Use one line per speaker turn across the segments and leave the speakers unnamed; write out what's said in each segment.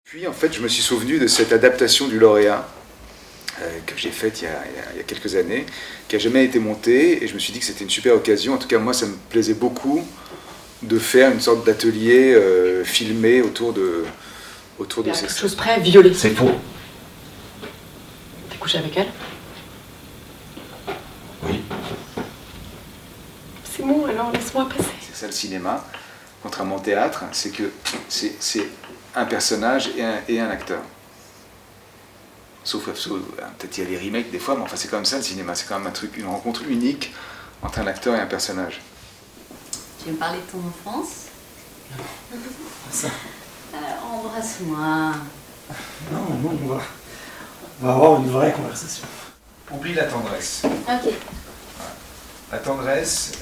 Puis en fait, je me suis souvenu de cette adaptation du lauréat que j'ai faite il y a quelques années, qui n'a jamais été montée, et je me suis dit que c'était une super occasion. En tout cas, moi, ça me plaisait beaucoup de faire une sorte d'atelier filmé autour de ces
quelque chose près, violet.
C'est faux.
T'es couché avec elle?
Oui.
C'est bon, alors laisse-moi passer.
C'est ça le cinéma, contrairement au théâtre, c'est que c'est un personnage et un acteur. Sauf peut-être il y a des remakes des fois, mais enfin c'est comme ça le cinéma, c'est quand même un truc, une rencontre unique entre un acteur et un personnage.
Tu veux me parler de ton enfance?
Ça.
Embrasse-moi.
Non, on va avoir une vraie conversation.
Oublie la tendresse.
Ok.
La tendresse,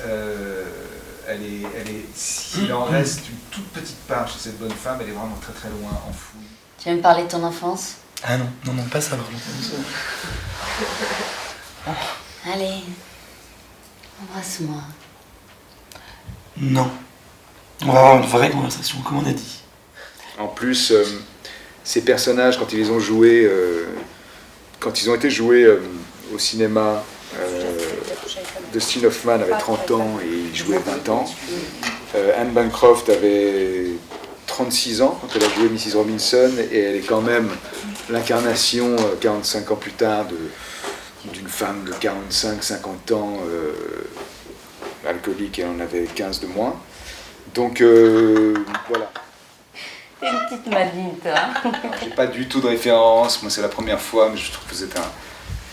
s'il en reste une toute petite part chez cette bonne femme, elle est vraiment très très loin, enfouie.
Tu veux me parler de ton enfance?
Ah non, pas ça vraiment.
Allez, embrasse-moi.
Non. On va avoir une vraie conversation, comme on a dit.
En plus, ces personnages, quand ils les ont joués, quand ils ont été joués au cinéma, Dustin Hoffman avait 30 ans et il jouait 20 ans. Anne Bancroft avait 36 ans quand elle a joué Mrs. Robinson, et elle est quand même l'incarnation 45 ans plus tard d'une femme de 45-50 ans alcoolique, et elle en avait 15 de moins. Donc voilà.
T'es une petite maline, toi.
J'ai pas du tout de référence, moi c'est la première fois, mais je trouve que vous êtes un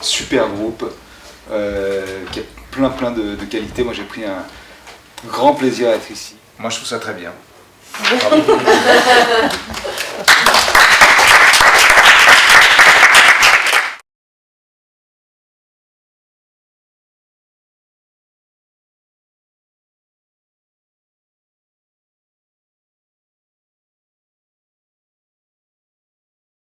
super groupe qui a plein de qualités. Moi j'ai pris un grand plaisir à être ici. Moi je trouve ça très bien. Bravo.